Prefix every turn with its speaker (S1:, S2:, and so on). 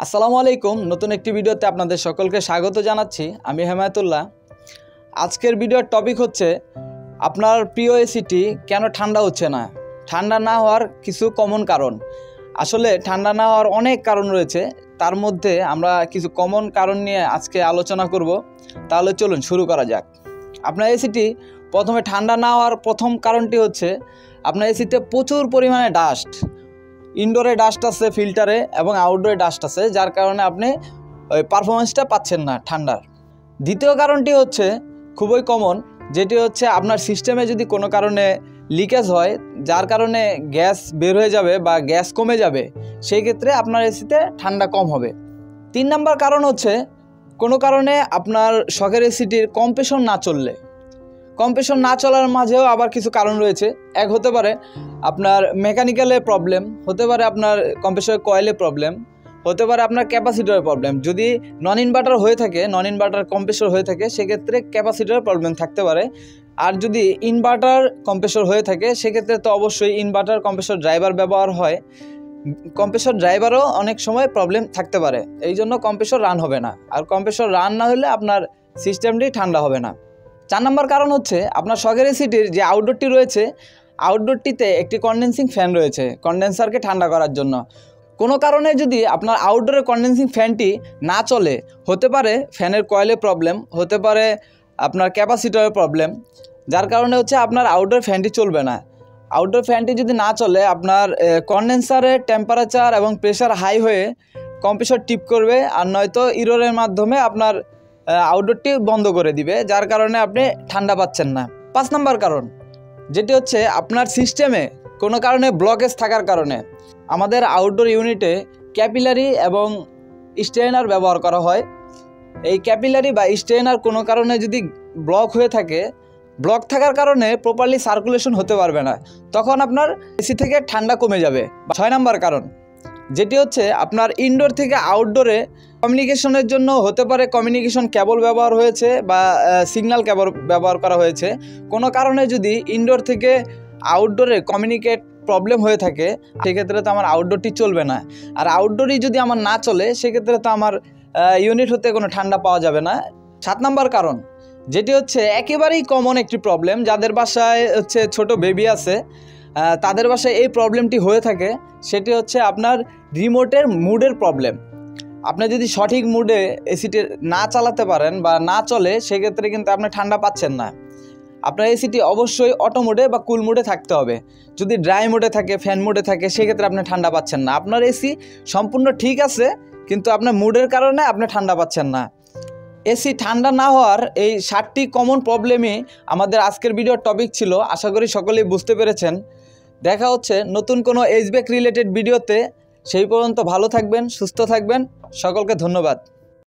S1: আসসালামু আলাইকুম। নতুন একটি ভিডিওতে আপনাদের সকলকে স্বাগত জানাচ্ছি। আমি হেমায়েতুল্লাহ। আজকের ভিডিওর টপিক হচ্ছে আপনার প্রিয় এসিটি কেন ঠান্ডা হচ্ছে না। ঠান্ডা না হওয়ার কিছু কমন কারণ। আসলে ঠান্ডা না হওয়ার অনেক কারণ রয়েছে, তার মধ্যে আমরা কিছু কমন কারণ নিয়ে আজকে আলোচনা করব। তাহলে চলুন শুরু করা যাক। আপনার এসিটি প্রথমে ঠান্ডা না হওয়ার প্রথম কারণটি হচ্ছে আপনার এসিতে প্রচুর পরিমাণে ডাস্ট। ইনডোরে ডাস্ট আছে ফিল্টারে এবং আউটডোরে ডাস্ট আছে, যার কারণে আপনি ওই পারফরমেন্সটা পাচ্ছেন না ঠান্ডার। দ্বিতীয় কারণটি হচ্ছে খুবই কমন, যেটি হচ্ছে আপনার সিস্টেমে যদি কোনো কারণে লিকেজ হয়, যার কারণে গ্যাস বের হয়ে যাবে বা গ্যাস কমে যাবে, সেই ক্ষেত্রে আপনার এসিতে ঠান্ডা কম হবে। 3 নম্বর কারণ হচ্ছে কোনো কারণে আপনার শখের এসিটির কম্প্রেসর না চললে। কম্প্রেসর না চলার মাঝেও আবার কিছু কারণ রয়েছে। এক হতে পারে আপনার মেকানিক্যালে প্রবলেম, হতে পারে আপনার কম্প্রেসরের কয়েলে প্রবলেম, হতে পারে আপনার ক্যাপাসিটরের প্রবলেম। যদি নন ইনভার্টার হয়ে থাকে, নন ইনভার্টার কম্প্রেসর হয়ে থাকে, সেক্ষেত্রে ক্যাপাসিটরের প্রবলেম থাকতে পারে। আর যদি ইনভার্টার কম্প্রেসর হয়ে থাকে, সেক্ষেত্রে তো অবশ্যই ইনভার্টার কম্প্রেসর ড্রাইভার ব্যবহার হয়। কম্প্রেসর ড্রাইভারও অনেক সময় প্রবলেম থাকতে পারে, এই জন্য কম্প্রেসর রান হবে না। আর কম্প্রেসর রান না হলে আপনার সিস্টেমটি ঠান্ডা হবে না। 4 নম্বর কারণ হচ্ছে আপনার শখের এসিটির যে আউটডোরটি রয়েছে, আউটডোরটিতে একটি কন্ডেন্সিং ফ্যান রয়েছে কন্ডেন্সারকে ঠান্ডা করার জন্য। কোনো কারণে যদি আপনার আউটডোরের কন্ডেন্সিং ফ্যানটি না চলে, হতে পারে ফ্যানের কয়েলে প্রবলেম, হতে পারে আপনার ক্যাপাসিটরের প্রবলেম, যার কারণে হচ্ছে আপনার আউটডোর ফ্যানটি চলবে না। আউটডোর ফ্যানটি যদি না চলে, আপনার কন্ডেন্সারের টেম্পারেচার এবং প্রেশার হাই হয়ে কম্প্রেসর টিপ করবে, আর নয়তো ইরোরের মাধ্যমে আপনার আউটডোরটি বন্ধ করে দিবে, যার কারণে আপনি ঠান্ডা পাচ্ছেন না। 5 নম্বর কারণ, যেটি হচ্ছে আপনার সিস্টেমে কোনো কারণে ব্লকেজ থাকার কারণে। আমাদের আউটডোর ইউনিটে ক্যাপিলারি এবং স্ট্রেনার ব্যবহার করা হয়। এই ক্যাপিলারি বা স্ট্রেনার কোনো কারণে যদি ব্লক হয়ে থাকে, ব্লক থাকার কারণে প্রপারলি সার্কুলেশন হতে পারবে না, তখন আপনার এসি থেকে ঠান্ডা কমে যাবে। 6 নম্বর কারণ, যেটি হচ্ছে আপনার ইনডোর থেকে আউটডোরে কমিউনিকেশনের জন্য হতে পারে কমিউনিকেশন কেবল ব্যবহার হয়েছে বা সিগন্যাল কেবল ব্যবহার করা হয়েছে। কোনো কারণে যদি ইনডোর থেকে আউটডোরে কমিউনিকেট প্রবলেম হয়ে থাকে, সেক্ষেত্রে তো আমার আউটডোরটি চলবে না। আর আউটডোরই যদি আমার না চলে, সেক্ষেত্রে তো আমার ইউনিট হতে কোনো ঠান্ডা পাওয়া যাবে না। 7 নম্বর কারণ, যেটি হচ্ছে একেবারেই কমন একটি প্রবলেম, যাদের বাসায় হচ্ছে ছোট বেবি আছে, তাদের বাসায় এই প্রবলেমটি হয়ে থাকে। সেটি হচ্ছে আপনার রিমোটের মুডের প্রবলেম। আপনি যদি সঠিক মুডে এসিটি না চালাতে পারেন বা না চলে, সেক্ষেত্রে কিন্তু আপনি ঠান্ডা পাচ্ছেন না। আপনার এসিটি অবশ্যই অটো মোডে বা কুল মোডে থাকতে হবে। যদি ড্রাই মোডে থাকে, ফ্যান মোডে থাকে, সেক্ষেত্রে আপনি ঠান্ডা পাচ্ছেন না। আপনার এসি সম্পূর্ণ ঠিক আছে, কিন্তু আপনার মুডের কারণে আপনি ঠান্ডা পাচ্ছেন না। এসি ঠান্ডা না হওয়ার এই 7টি কমন প্রবলেমই আমাদের আজকের ভিডিওর টপিক ছিল। আশা করি সকলেই বুঝতে পেরেছেন। দেখা হচ্ছে নতুন কোনো এইচব্যাক রিলেটেড ভিডিওতে। সেই পর্যন্ত ভালো থাকবেন, সুস্থ থাকবেন। সকলকে ধন্যবাদ।